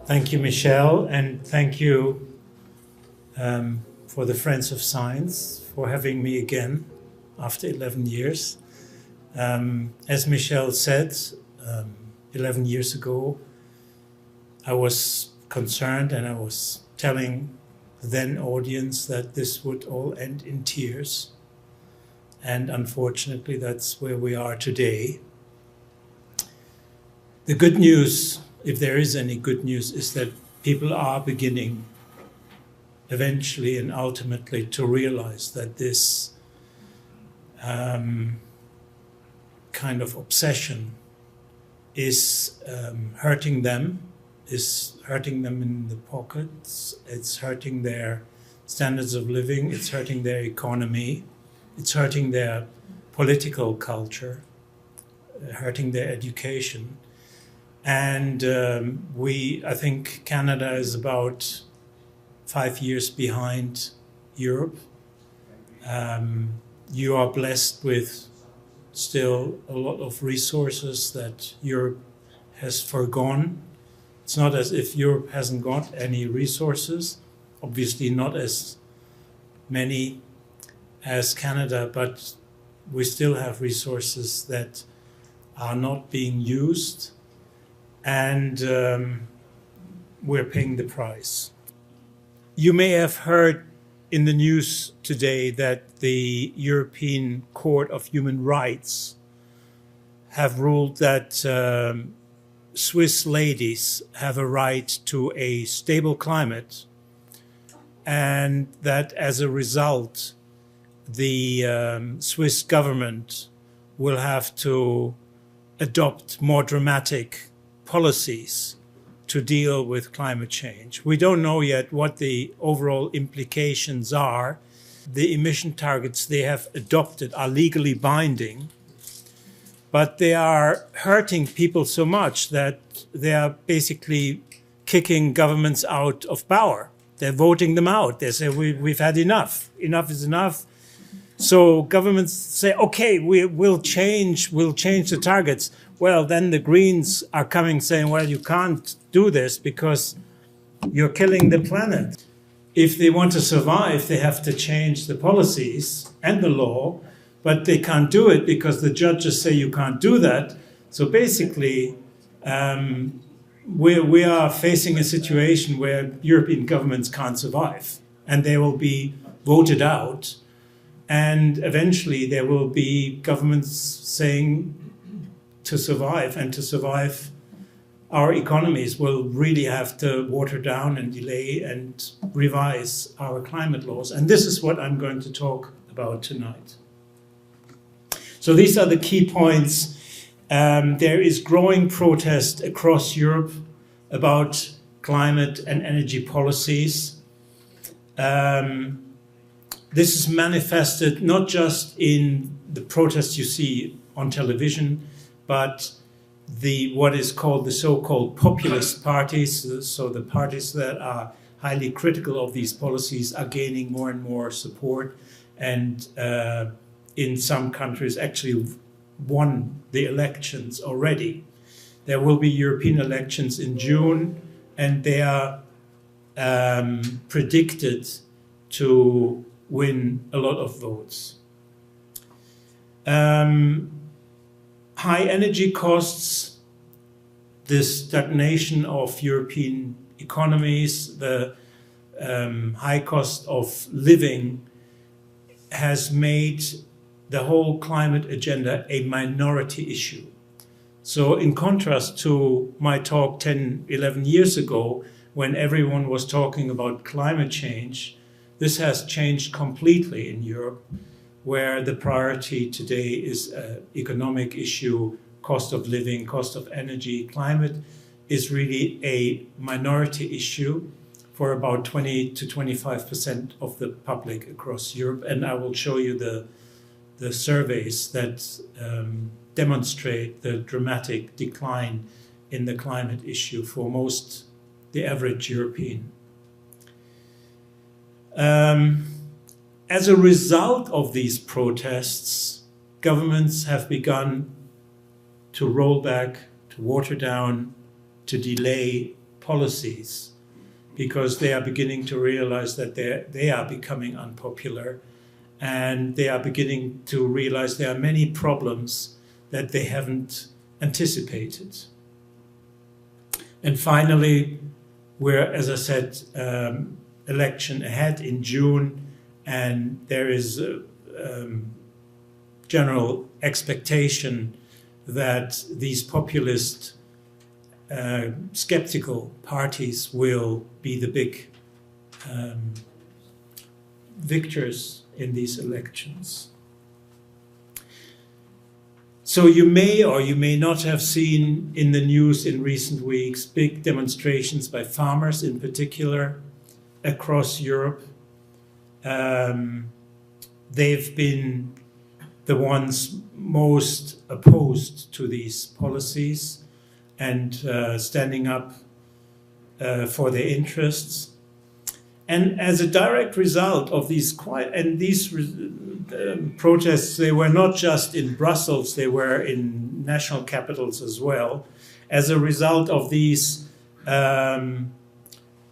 Thank you, Michelle, and thank you for the Friends of Science for having me again after 11 years. As Michelle said, 11 years ago, I was concerned and I was telling the then audience that this would all end in tears. And unfortunately, that's where we are today. The good news, if there is any good news, is that people are beginning eventually and ultimately to realize that this kind of obsession is hurting them in the pockets, it's hurting their standards of living, it's hurting their economy, it's hurting their political culture, hurting their education. And I think Canada is about 5 years behind Europe. You are blessed with still a lot of resources that Europe has foregone. It's not as if Europe hasn't got any resources, obviously not as many as Canada, but we still have resources that are not being used, and we're paying the price. You may have heard in the news today that the European Court of Human Rights have ruled that Swiss ladies have a right to a stable climate, and that as a result, the Swiss government will have to adopt more dramatic policies to deal with climate change. We don't know yet what the overall implications are. The emission targets they have adopted are legally binding, but they are hurting people so much that they are basically kicking governments out of power. They're voting them out. They say, we've had enough. Enough is enough. So governments say, okay, we'll change the targets. Well, then the Greens are coming saying, well, you can't do this because you're killing the planet. If they want to survive, they have to change the policies and the law, but they can't do it because the judges say you can't do that. So basically, we are facing a situation where European governments can't survive, and they will be voted out. And eventually there will be governments saying to survive, and to survive, our economies will really have to water down and delay and revise our climate laws. And this is what I'm going to talk about tonight. So these are the key points. There is growing protest across Europe about climate and energy policies. This is manifested not just in the protests you see on television, but what is called the so-called populist parties. So the parties that are highly critical of these policies are gaining more and more support, and in some countries actually won the elections already. There will be European elections in June, and they are predicted to win a lot of votes. High energy costs, the stagnation of European economies, the high cost of living has made the whole climate agenda a minority issue. So in contrast to my talk 10, 11 years ago, when everyone was talking about climate change, this has changed completely in Europe, where the priority today is an economic issue, cost of living, cost of energy. Climate is really a minority issue for about 20 to 25% of the public across Europe. And I will show you the surveys that demonstrate the dramatic decline in the climate issue for the average European. As a result of these protests, governments have begun to roll back, to water down, to delay policies, because they are beginning to realize that they are becoming unpopular, and they are beginning to realize there are many problems that they haven't anticipated. And finally, we're, as I said, election ahead in June, and there is a general expectation that these populist, skeptical parties will be the big victors in these elections. So you may or you may not have seen in the news in recent weeks big demonstrations by farmers in particular across Europe. They've been the ones most opposed to these policies and standing up for their interests. And as a direct result of these protests, they were not just in Brussels, they were in national capitals as well. As a result of these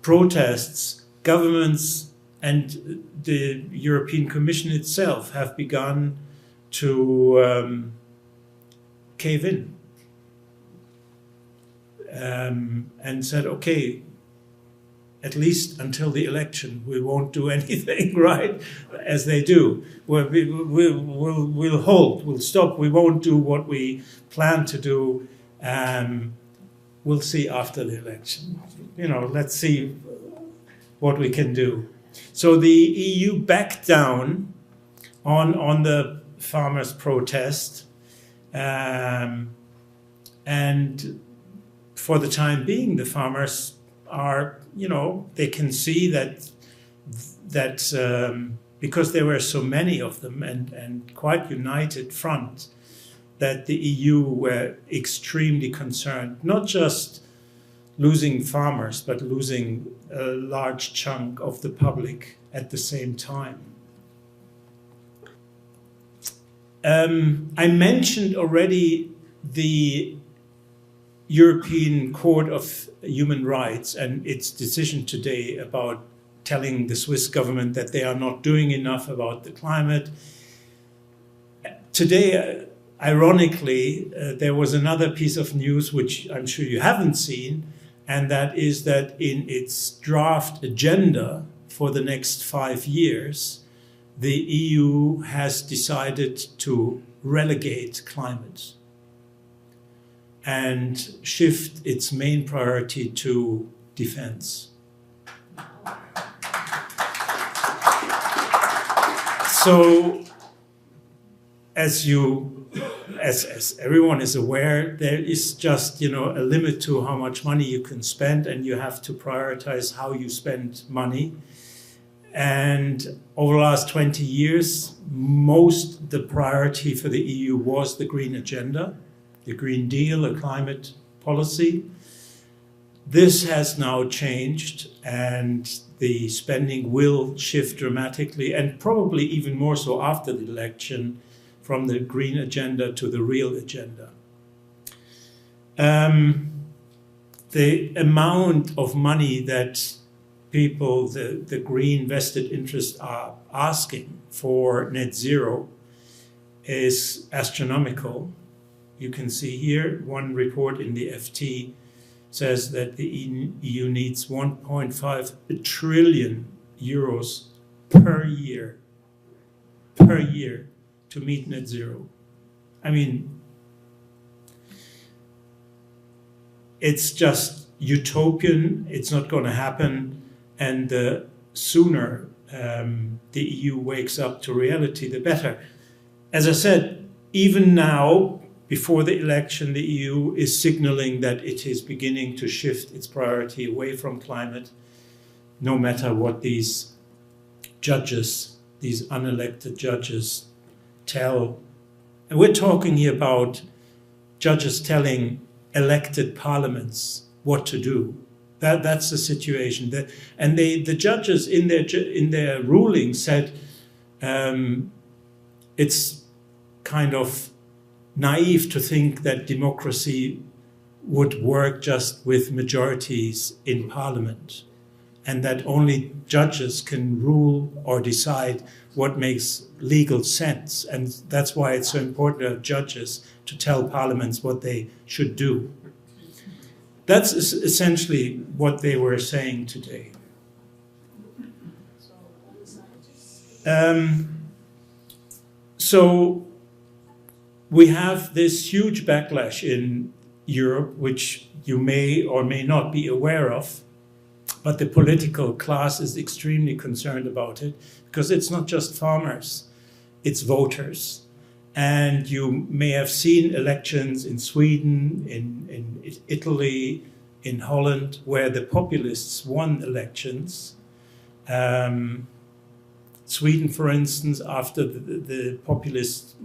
protests, governments and the European Commission itself have begun to cave in and said, okay, at least until the election, we won't do anything, right, as they do. We'll hold, we'll stop, we won't do what we plan to do. We'll see after the election. You know, let's see what we can do. So the EU backed down on the farmers' protest, and for the time being, the farmers are, you know, they can see that because there were so many of them and quite united front, that the EU were extremely concerned, not just losing farmers, but losing a large chunk of the public at the same time. I mentioned already the European Court of Human Rights and its decision today about telling the Swiss government that they are not doing enough about the climate. Today, ironically, there was another piece of news which I'm sure you haven't seen, and that is that in its draft agenda for the next 5 years, the EU has decided to relegate climate and shift its main priority to defense. So, as everyone is aware, there is just, you know, a limit to how much money you can spend, and you have to prioritize how you spend money. And over the last 20 years, the priority for the EU was the green agenda, the Green Deal, a climate policy. This has now changed, and the spending will shift dramatically, and probably even more so after the election, from the green agenda to the real agenda. The amount of money that people, the green vested interests, are asking for net zero is astronomical. You can see here, one report in the FT says that the EU needs 1.5 trillion euros per year to meet net zero. I mean, it's just utopian, it's not going to happen, and the sooner the EU wakes up to reality, the better. As I said, even now, before the election, the EU is signaling that it is beginning to shift its priority away from climate, no matter what these judges, these unelected judges, tell. And we're talking here about judges telling elected parliaments what to do. That's the situation. And the judges in their ruling said it's kind of naive to think that democracy would work just with majorities in parliament, and that only judges can rule or decide what makes legal sense. And that's why it's so important to have judges to tell parliaments what they should do. That's essentially what they were saying today. So we have this huge backlash in Europe, which you may or may not be aware of, but the political class is extremely concerned about it, because it's not just farmers, it's voters. And you may have seen elections in Sweden, in Italy, in Holland, where the populists won elections. Sweden, for instance, after the populists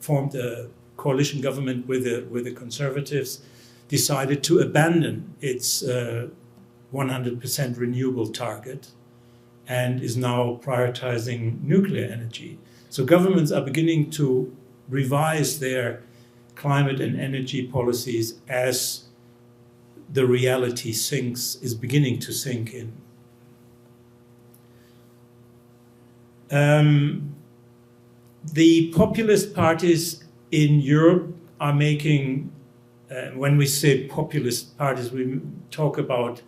formed a coalition government with the conservatives, decided to abandon its 100% renewable target and is now prioritizing nuclear energy. So governments are beginning to revise their climate and energy policies as the reality is beginning to sink in. The populist parties in Europe are making, when we say populist parties, we talk about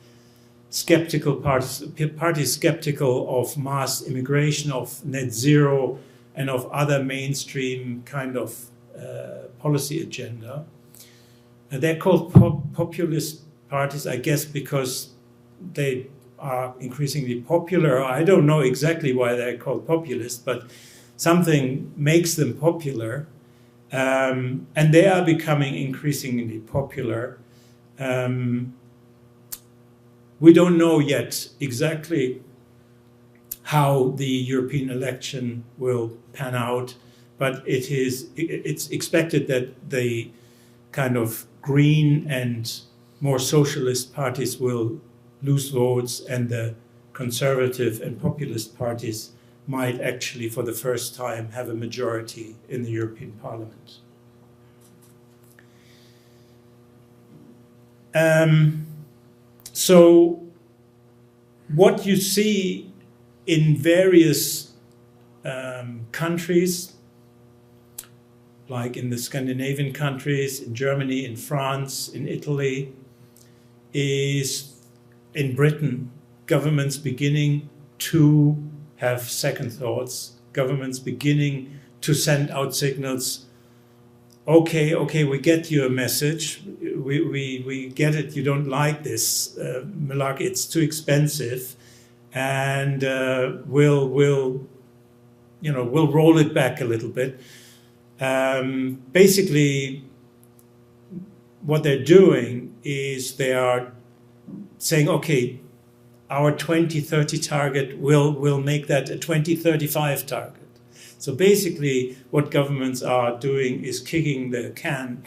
skeptical parties skeptical of mass immigration, of net zero, and of other mainstream kind of policy agenda. And they're called populist parties, I guess, because they are increasingly popular. I don't know exactly why they're called populist, but something makes them popular. And they are becoming increasingly popular. We don't know yet exactly how the European election will pan out, but it's expected that the kind of green and more socialist parties will lose votes, and the conservative and populist parties might actually, for the first time, have a majority in the European Parliament. So what you see in various countries, like in the Scandinavian countries, in Germany, in France, in Italy, is in Britain, governments beginning to have second thoughts, governments beginning to send out signals. Okay, we get your message. We get it. You don't like this, malarkey. It's too expensive, and we'll roll it back a little bit. Basically, what they're doing is they are saying, okay, our 2030 target will make that a 2035 target. So basically, what governments are doing is kicking the can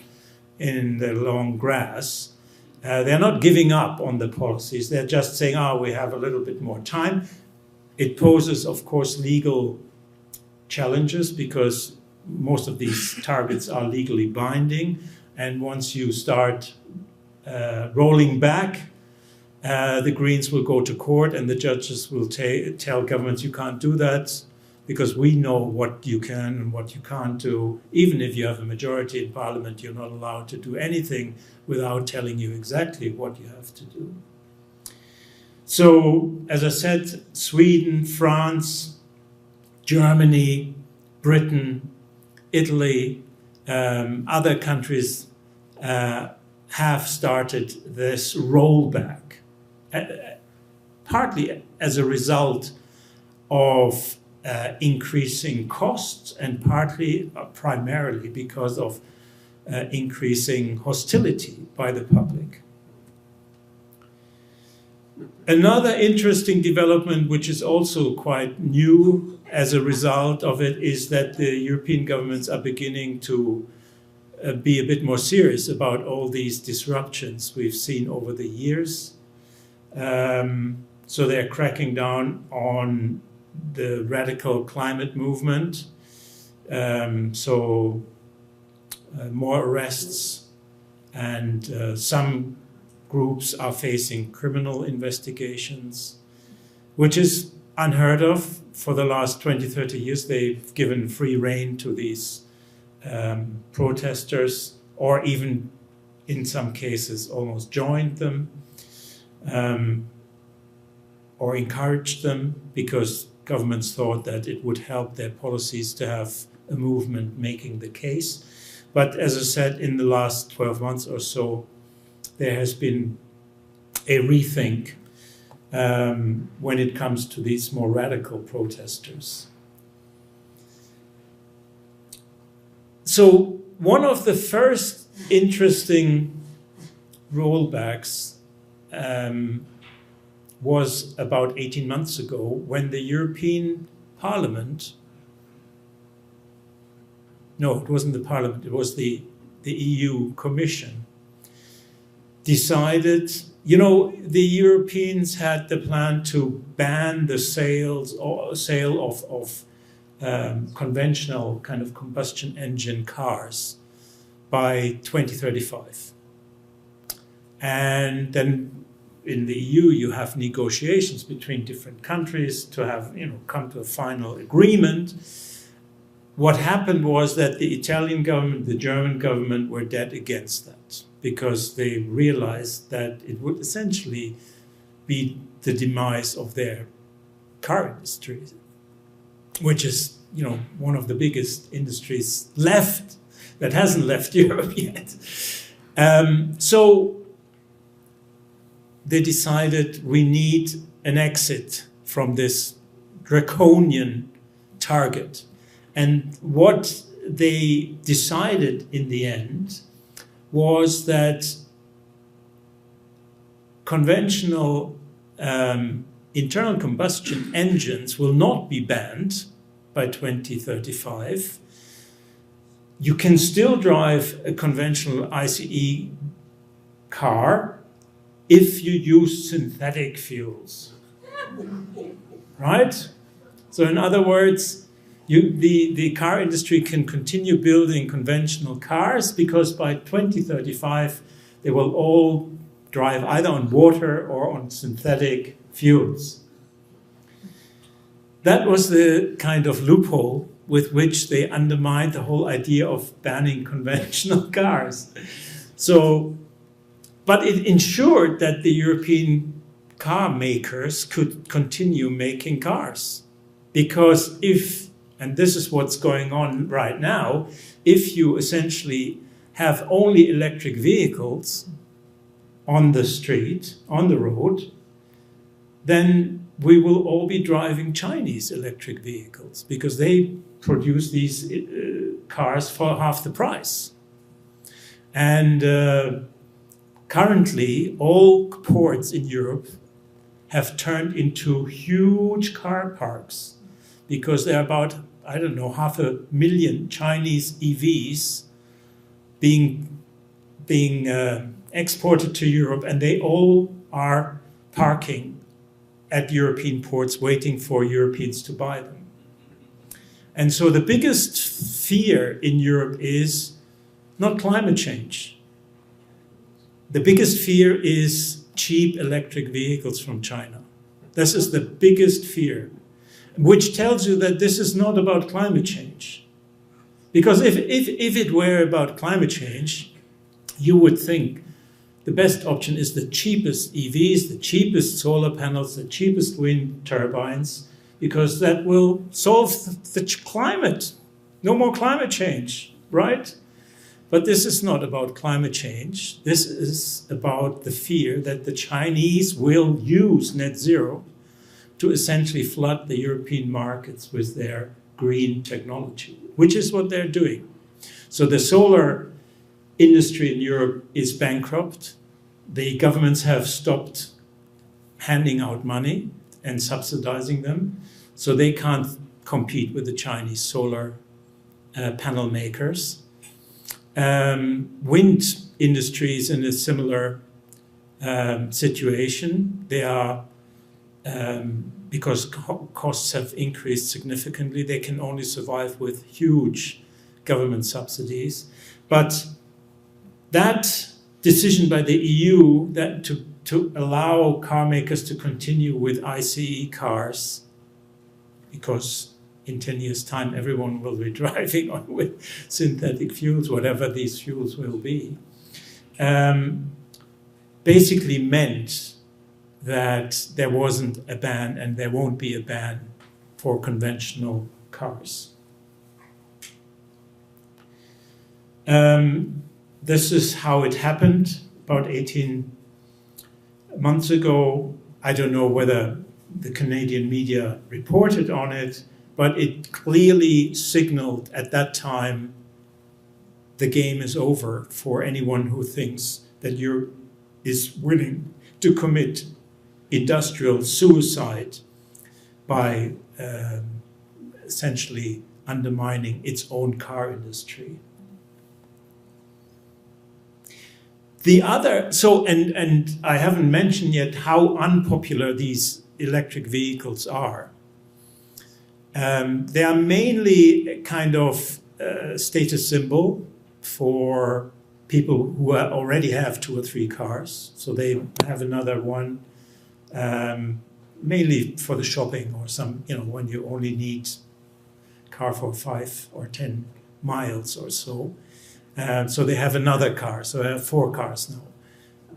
in the long grass. They're not giving up on the policies. They're just saying, we have a little bit more time. It poses, of course, legal challenges, because most of these targets are legally binding. And once you start rolling back, the Greens will go to court, and the judges will tell governments, you can't do that, because we know what you can and what you can't do. Even if you have a majority in parliament, you're not allowed to do anything without telling you exactly what you have to do. So, as I said, Sweden, France, Germany, Britain, Italy, other countries have started this rollback, partly as a result of increasing costs, and partly, primarily, because of increasing hostility by the public. Another interesting development, which is also quite new as a result of it, is that the European governments are beginning to be a bit more serious about all these disruptions we've seen over the years. So they're cracking down on the radical climate movement. More arrests, And some groups are facing criminal investigations, which is unheard of. For the last 20, 30 years, they've given free rein to these protesters, or even in some cases almost joined them or encouraged them, because governments thought that it would help their policies to have a movement making the case. But as I said, in the last 12 months or so, there has been a rethink when it comes to these more radical protesters. So one of the first interesting rollbacks was about 18 months ago, when the European Parliament, no, it wasn't the Parliament, it was the EU Commission, decided, you know, the Europeans had the plan to ban the sale of conventional kind of combustion engine cars by 2035. And then in the EU, you have negotiations between different countries to have, come to a final agreement. What happened was that the Italian government, the German government were dead against that, because they realized that it would essentially be the demise of their car industry, which is, one of the biggest industries left, that hasn't left Europe yet. So they decided we need an exit from this draconian target. And what they decided in the end was that conventional internal combustion engines will not be banned by 2035. You can still drive a conventional ICE car if you use synthetic fuels, right? So in other words, the car industry can continue building conventional cars, because by 2035, they will all drive either on water or on synthetic fuels. That was the kind of loophole with which they undermined the whole idea of banning conventional cars. But it ensured that the European car makers could continue making cars. Because and this is what's going on right now, if you essentially have only electric vehicles on the street, on the road, then we will all be driving Chinese electric vehicles, because they produce these cars for half the price. And currently, all ports in Europe have turned into huge car parks, because there are about, 500,000 Chinese EVs being exported to Europe, and they all are parking at European ports waiting for Europeans to buy them. And so the biggest fear in Europe is not climate change. The biggest fear is cheap electric vehicles from China. This is the biggest fear, which tells you that this is not about climate change. Because if it were about climate change, you would think the best option is the cheapest EVs, the cheapest solar panels, the cheapest wind turbines, because that will solve the climate. No more climate change, right? But this is not about climate change. This is about the fear that the Chinese will use net zero to essentially flood the European markets with their green technology, which is what they're doing. So the solar industry in Europe is bankrupt. The governments have stopped handing out money and subsidizing them, so they can't compete with the Chinese solar panel makers. Wind industry is in a similar situation. They are, because costs have increased significantly, they can only survive with huge government subsidies. But that decision by the EU that to allow car makers to continue with ICE cars, because in 10 years' time everyone will be driving on with synthetic fuels, whatever these fuels will be, basically meant that there wasn't a ban and there won't be a ban for conventional cars. This is how it happened about 18 months ago. I don't know whether the Canadian media reported on it, but it clearly signaled at that time the game is over for anyone who thinks that Europe is willing to commit industrial suicide by essentially undermining its own car industry. The other, and I haven't mentioned yet how unpopular these electric vehicles are. They are mainly a kind of status symbol for people who already have 2 or 3 cars. So they have another one, mainly for the shopping or some, when you only need a car for 5 or 10 miles or so. So they have another car, so they have 4 cars now.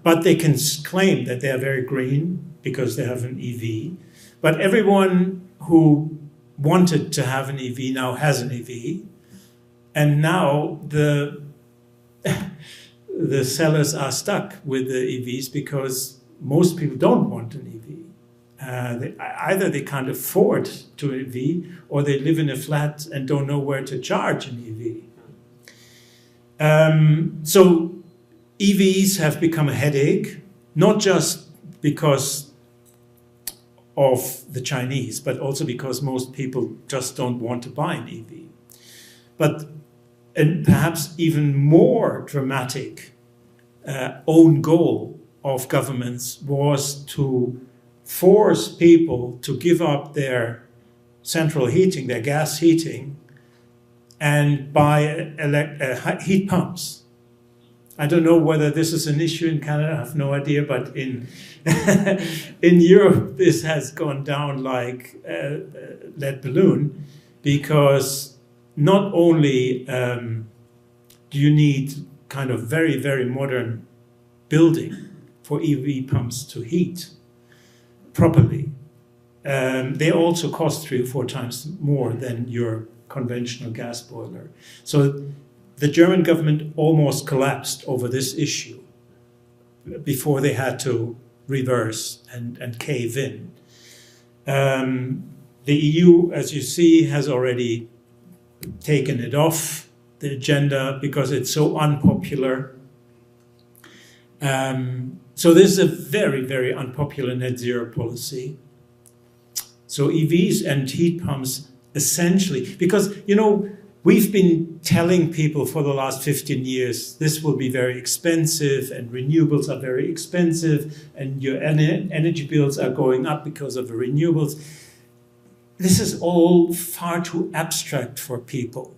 But they can claim that they are very green because they have an EV. But everyone who wanted to have an EV now has an EV. And now the sellers are stuck with the EVs because most people don't want an EV. Either they can't afford to EV or they live in a flat and don't know where to charge an EV. So EVs have become a headache, not just because of the Chinese, but also because most people just don't want to buy an EV. But, and perhaps even more dramatic own goal of governments was to force people to give up their central heating, their gas heating, and buy heat pumps. I don't know whether this is an issue in Canada, I have no idea, but in Europe this has gone down like a lead balloon, because not only do you need kind of very, very modern building for EV pumps to heat properly, they also cost 3 or 4 times more than your conventional gas boiler. So the German government almost collapsed over this issue before they had to reverse and cave in. The EU, as you see, has already taken it off the agenda because it's so unpopular. So this is a very, very unpopular net zero policy. So EVs and heat pumps essentially, because, we've been telling people for the last 15 years, this will be very expensive and renewables are very expensive and your energy bills are going up because of the renewables. This is all far too abstract for people.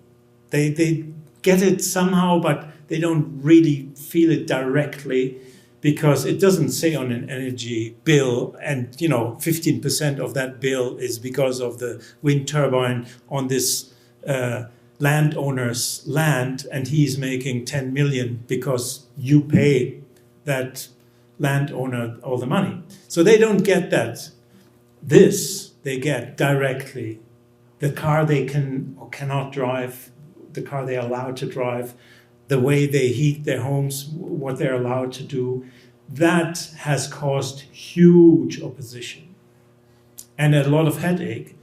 They get it somehow, but they don't really feel it directly because it doesn't say on an energy bill, and 15% of that bill is because of the wind turbine on this landowner's land, and he's making 10 million because you pay that landowner all the money. So they don't get that. This they get directly. The car they can or cannot drive, the car they're allowed to drive, the way they heat their homes, what they're allowed to do, that has caused huge opposition and a lot of headache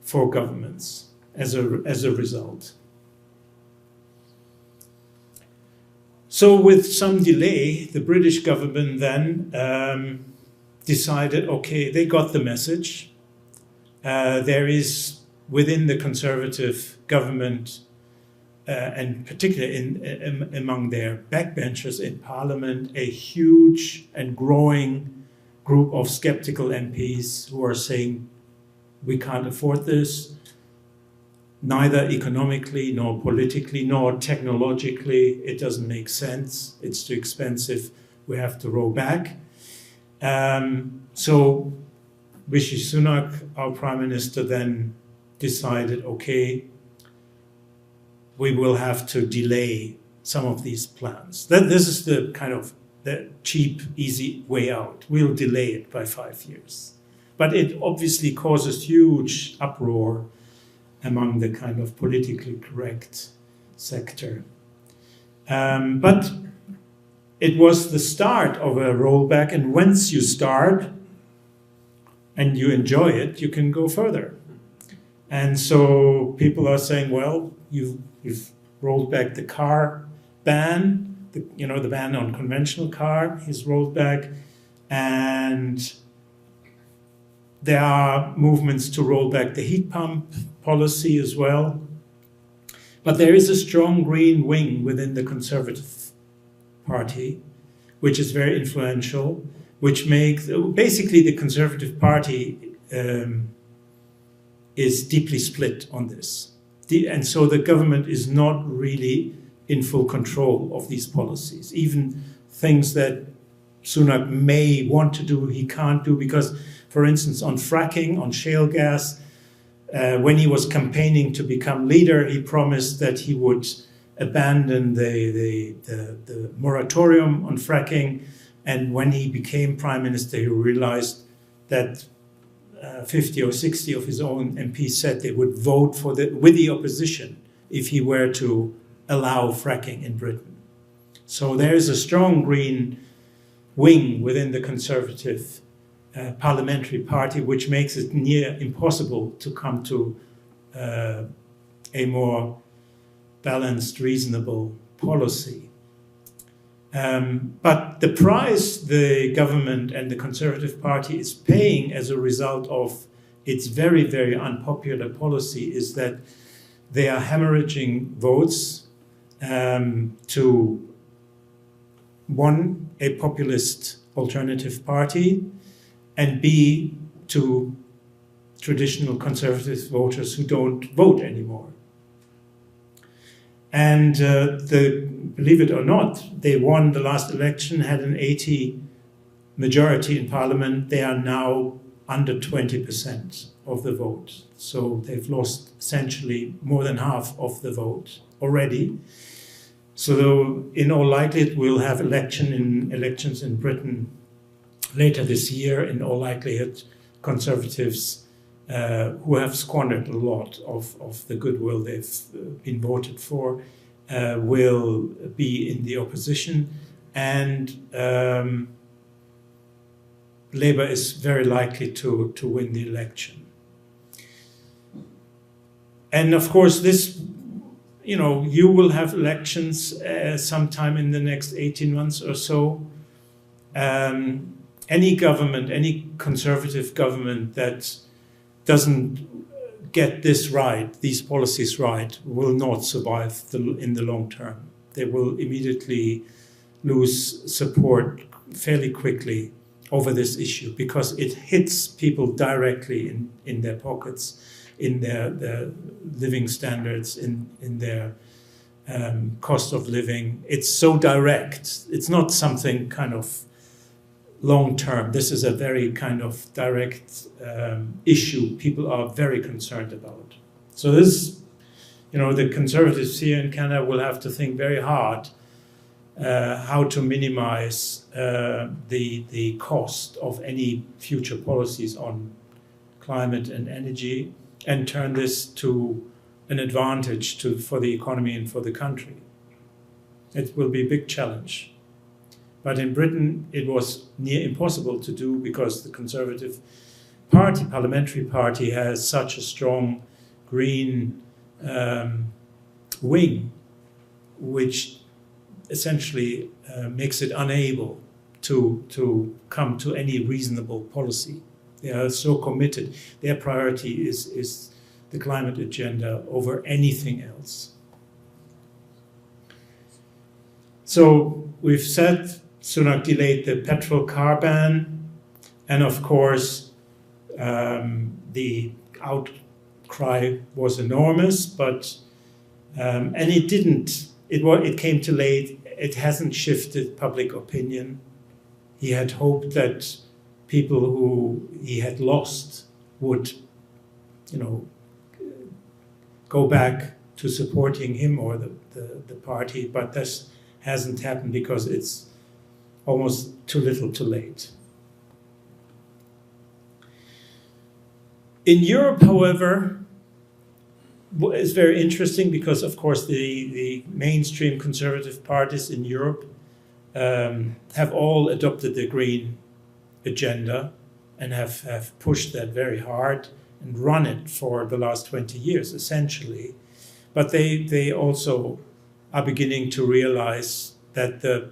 for governments as a result. So with some delay, the British government then decided, okay, they got the message. There is within the Conservative government, and particularly among their backbenchers in Parliament, a huge and growing group of skeptical MPs who are saying, we can't afford this. neither economically, nor politically, nor technologically. It doesn't make sense. It's too expensive. We have to roll back. So Rishi Sunak, our prime minister, then decided, okay, we will have to delay some of these plans. This is the kind of the cheap, easy way out. We'll delay it by 5 years. But it obviously causes huge uproar among the kind of politically correct sector. But it was the start of a rollback, and once you start and you enjoy it, you can go further. And so people are saying, well, you've rolled back the car ban, the ban on conventional car is rolled back, and there are movements to roll back the heat pump policy as well. But there is a strong green wing within the Conservative Party, which is very influential, which makes basically the Conservative Party is deeply split on this. And so the government is not really in full control of these policies. Even things that Sunak may want to do, he can't do, because, for instance, on fracking, on shale gas, when he was campaigning to become leader, he promised that he would abandon the moratorium on fracking. And when he became prime minister, he realized that 50 or 60 of his own MPs said they would vote with the opposition if he were to allow fracking in Britain. So there is a strong green wing within the Conservative parliamentary party, which makes it near impossible to come to a more balanced, reasonable policy. But the price the government and the Conservative Party is paying as a result of its very, very unpopular policy is that they are hemorrhaging votes to, one, a populist alternative party, and B, to traditional conservative voters who don't vote anymore. And believe it or not, they won the last election, had an 80 majority in parliament. They are now under 20% of the vote. So they've lost essentially more than half of the vote already. So in all likelihood, we'll have elections in Britain later this year. In all likelihood, Conservatives who have squandered a lot of the goodwill they've been voted for will be in the opposition, and Labour is very likely to win the election. And of course, this, you will have elections sometime in the next 18 months or so. Any government, any conservative government that doesn't get this right, these policies right, will not survive in the long term. They will immediately lose support fairly quickly over this issue, because it hits people directly in their pockets, in their living standards, in their cost of living. It's so direct. It's not something kind of long term. This is a very kind of direct issue people are very concerned about. So this, the Conservatives here in Canada will have to think very hard how to minimize the cost of any future policies on climate and energy, and turn this to an advantage for the economy and for the country. It will be a big challenge. But in Britain, it was near impossible to do, because the Conservative Party, parliamentary party, has such a strong green wing, which essentially makes it unable to come to any reasonable policy. They are so committed. Their priority is the climate agenda over anything else. So we've said Sunak delayed the petrol car ban, and of course the outcry was enormous, but and it didn't. It came too late. It hasn't shifted public opinion. He had hoped that people who he had lost would, go back to supporting him or the party, but this hasn't happened because it's almost too little too late. In Europe, however, it's very interesting because, of course, the mainstream conservative parties in Europe have all adopted the green agenda and have pushed that very hard and run it for the last 20 years, essentially. But they also are beginning to realize that the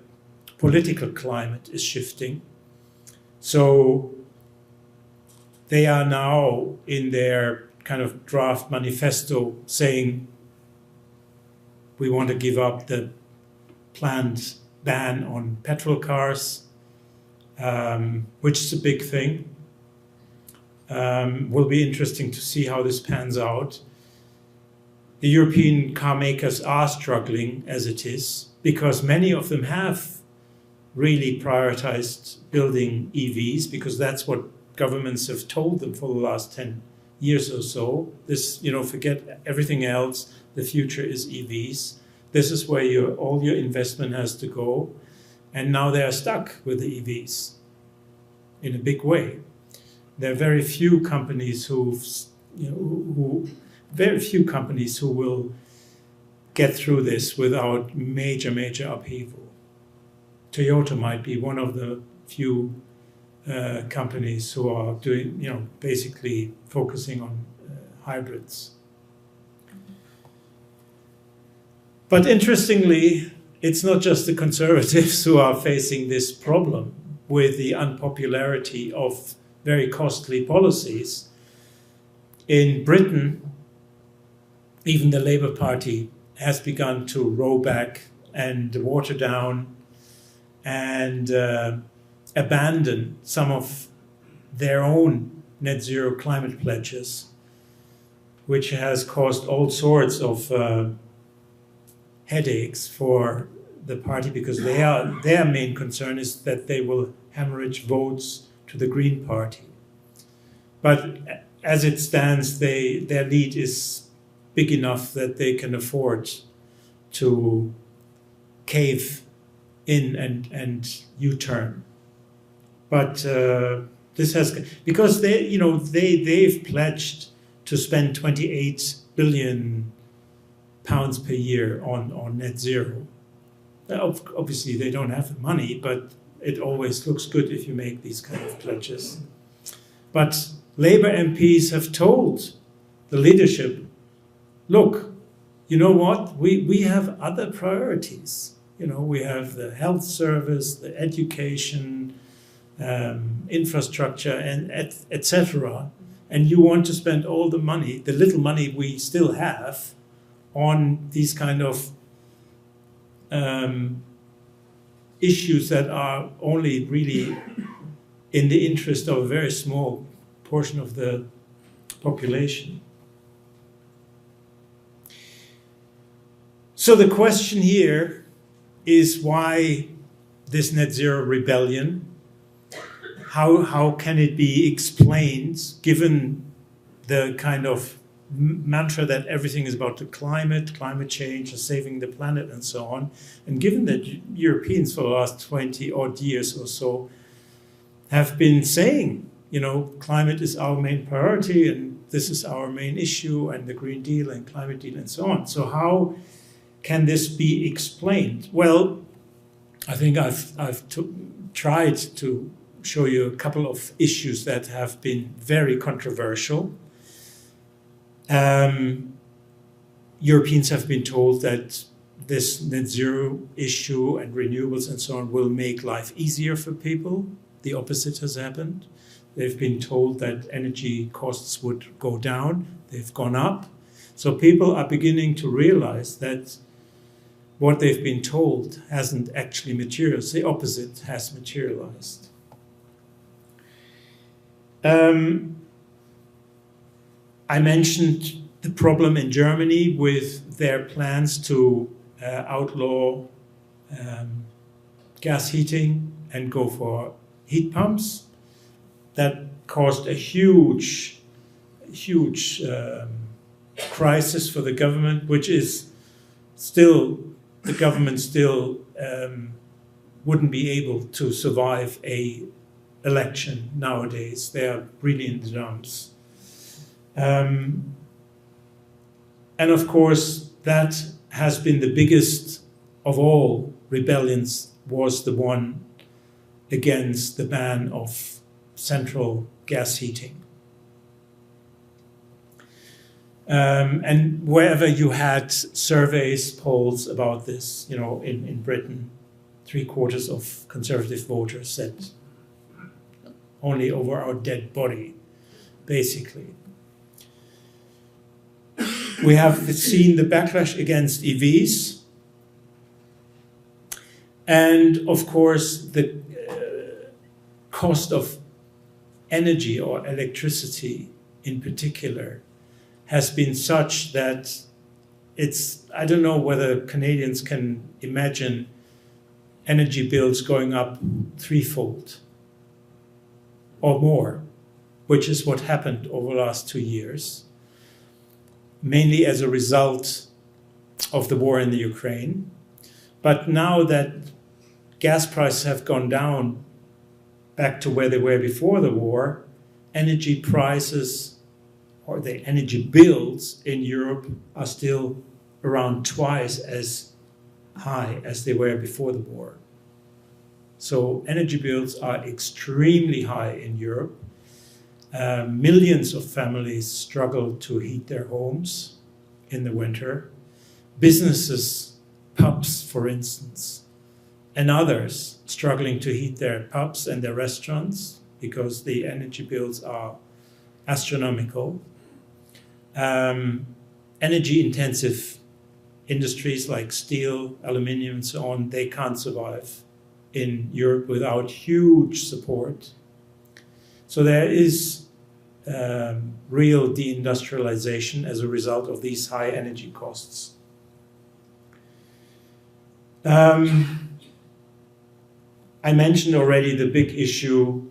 political climate is shifting. So they are now in their kind of draft manifesto saying we want to give up the planned ban on petrol cars, which is a big thing. Will be interesting to see how this pans out. The European car makers are struggling as it is because many of them have really prioritized building EVs because that's what governments have told them for the last 10 years or so. This, forget everything else. The future is EVs. This is where all your investment has to go. And now they are stuck with the EVs in a big way. There are very few companies who will get through this without major upheaval. Toyota might be one of the few companies who are doing, basically focusing on hybrids. But interestingly, it's not just the conservatives who are facing this problem with the unpopularity of very costly policies. In Britain, even the Labour Party has begun to roll back and water down and abandon some of their own net zero climate pledges, which has caused all sorts of headaches for the party because their main concern is that they will hemorrhage votes to the Green Party. But as it stands, their lead is big enough that they can afford to cave in and U-turn. But this has, because they've pledged to spend 28 billion pounds per year on net zero. Obviously, they don't have the money, but it always looks good if you make these kind of pledges. But Labour MPs have told the leadership, look, you know what? We have other priorities. We have the health service, the education, infrastructure, and etc. And you want to spend all the money, the little money we still have, on these kind of issues that are only really in the interest of a very small portion of the population. So the question here is why this net zero rebellion? How can it be explained given the kind of mantra that everything is about the climate change, saving the planet and so on, and given that Europeans for the last 20 odd years or so have been saying, climate is our main priority and this is our main issue and the Green Deal and climate deal and so on. So how can this be explained? Well, I think I've tried to show you a couple of issues that have been very controversial. Europeans have been told that this net zero issue and renewables and so on will make life easier for people. The opposite has happened. They've been told that energy costs would go down. They've gone up. So people are beginning to realize that what they've been told hasn't actually materialized. The opposite has materialized. I mentioned the problem in Germany with their plans to outlaw gas heating and go for heat pumps. That caused a huge crisis for the government, which is still, the government still wouldn't be able to survive a election nowadays. They are really in the dumps. And of course, that has been the biggest of all rebellions, was the one against the ban of central gas heating. And wherever you had surveys, polls about this, you know, in Britain, 3/4 of conservative voters said only over our dead body, basically. We have seen the backlash against EVs. And of course, the cost of energy or electricity in particular has been such that I don't know whether Canadians can imagine energy bills going up threefold or more, which is what happened over the last 2 years, mainly as a result of the war in the Ukraine. But now that gas prices have gone down back to where they were before the war, energy prices or the energy bills in Europe are still around twice as high as they were before the war. So energy bills are extremely high in Europe. Millions of families struggle to heat their homes in the winter. Businesses, pubs, for instance, and others struggling to heat their pubs and their restaurants because the energy bills are astronomical. Energy-intensive industries like steel, aluminium, and so on, they can't survive in Europe without huge support. So there is real deindustrialization as a result of these high energy costs. I mentioned already the big issue,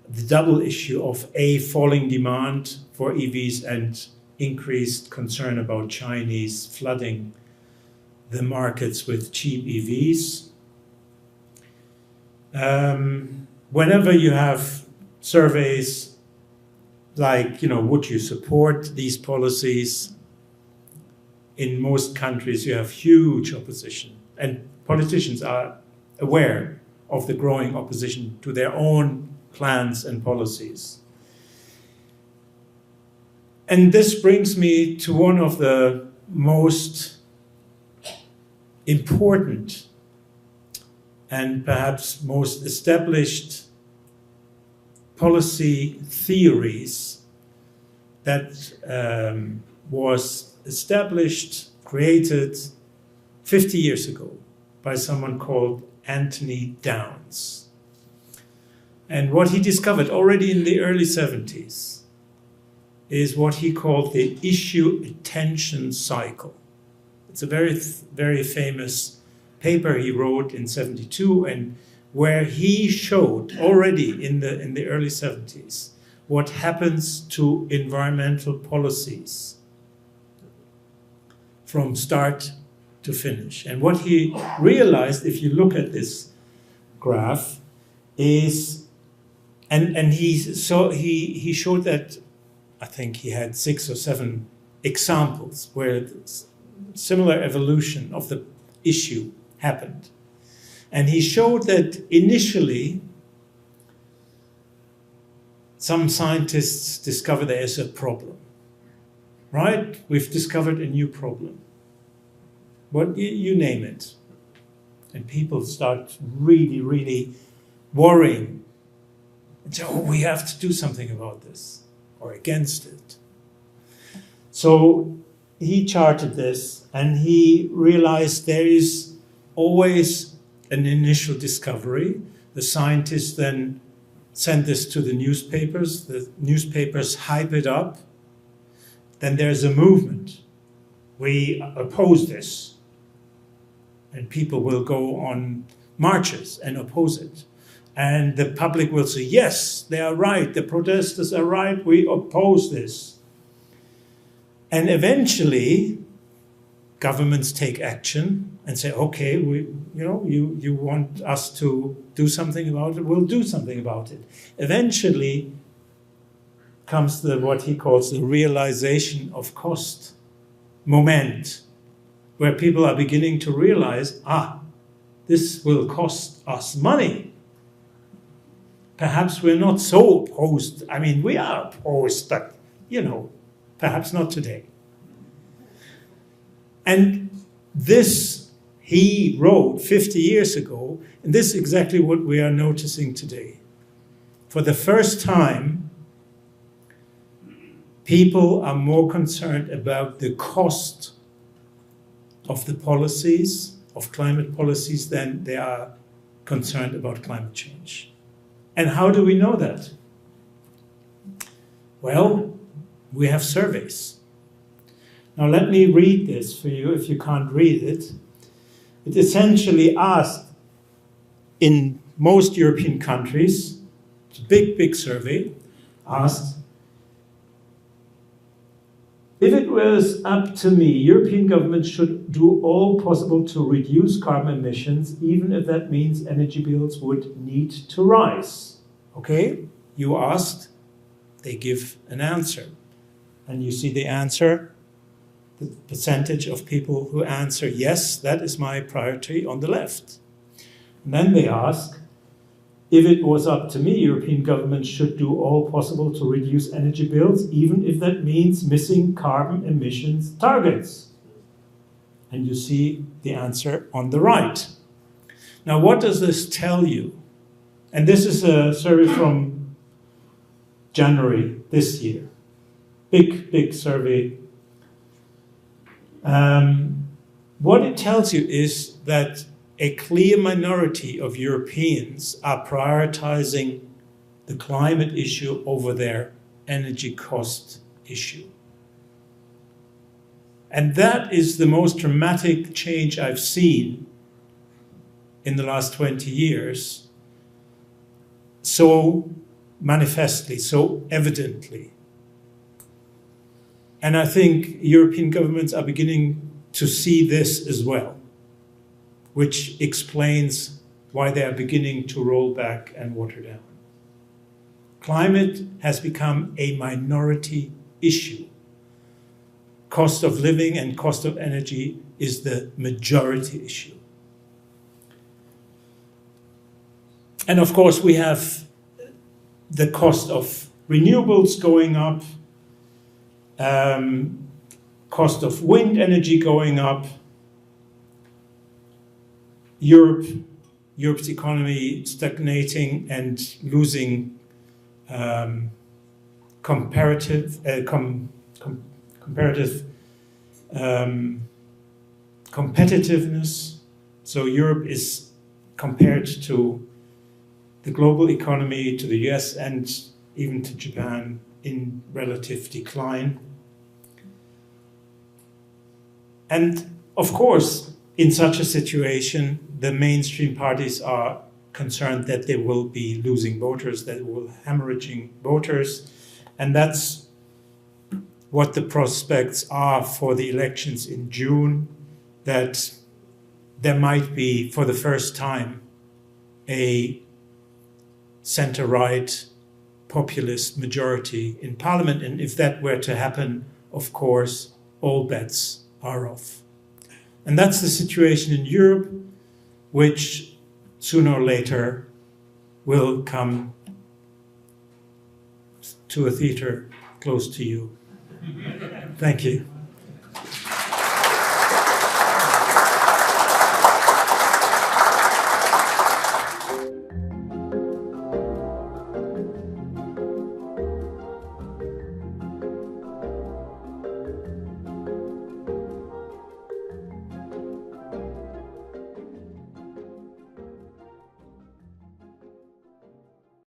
the double issue of falling demand for EVs and increased concern about Chinese flooding the markets with cheap EVs. Whenever you have surveys like, would you support these policies? In most countries, you have huge opposition, and politicians are aware of the growing opposition to their own plans and policies. And this brings me to one of the most important and perhaps most established policy theories that was established, created 50 years ago by someone called Anthony Downs. And what he discovered already in the early 70s is what he called the issue attention cycle. It's a very, very famous paper he wrote in 72, and where he showed already in the early 70s what happens to environmental policies from start to finish. And what he realized, if you look at this graph, is, and he showed that, I think he had 6 or 7 examples where similar evolution of the issue happened. And he showed that initially, some scientists discover there is a problem, right? We've discovered a new problem. What you name it. And people start really, really worrying. And say, we have to do something about this or against it. So he charted this, and he realized there is always an initial discovery. The scientists then send this to the newspapers hype it up, then there's a movement. We oppose this. And people will go on marches and oppose it. And the public will say, yes, they are right, the protesters are right, we oppose this. And eventually, governments take action and say, okay, you want us to do something about it, we'll do something about it. Eventually comes what he calls the realization of cost moment, where people are beginning to realize, this will cost us money. Perhaps we're not so opposed. I mean, we are opposed, but, perhaps not today. And this he wrote 50 years ago, and this is exactly what we are noticing today. For the first time, people are more concerned about the cost of the policies, of climate policies, than they are concerned about climate change. And how do we know that? Well, we have surveys. Now let me read this for you if you can't read it. It essentially asked in most European countries, it's a big survey, asked, if it was up to me, European governments should do all possible to reduce carbon emissions, even if that means energy bills would need to rise. Okay, you asked, they give an answer. And you see the answer, the percentage of people who answer, yes, that is my priority, on the left. And then they ask, if it was up to me, European governments should do all possible to reduce energy bills, even if that means missing carbon emissions targets. And you see the answer on the right. Now, what does this tell you? And this is a survey from January this year. Big survey. What it tells you is that a clear minority of Europeans are prioritizing the climate issue over their energy cost issue. And that is the most dramatic change I've seen in the last 20 years, so manifestly, so evidently. And I think European governments are beginning to see this as well, which explains why they are beginning to roll back and water down. Climate has become a minority issue. Cost of living and cost of energy is the majority issue. And of course, we have the cost of renewables going up, cost of wind energy going up, Europe's economy stagnating and losing comparative competitiveness. So Europe is compared to the global economy, to the US and even to Japan, in relative decline. And of course, in such a situation, the mainstream parties are concerned that they will be losing voters, that will hemorrhaging voters. And that's what the prospects are for the elections in June, that there might be, for the first time, a center-right populist majority in parliament. And if that were to happen, of course, all bets are off. And that's the situation in Europe, which sooner or later will come to a theater close to you. Thank you.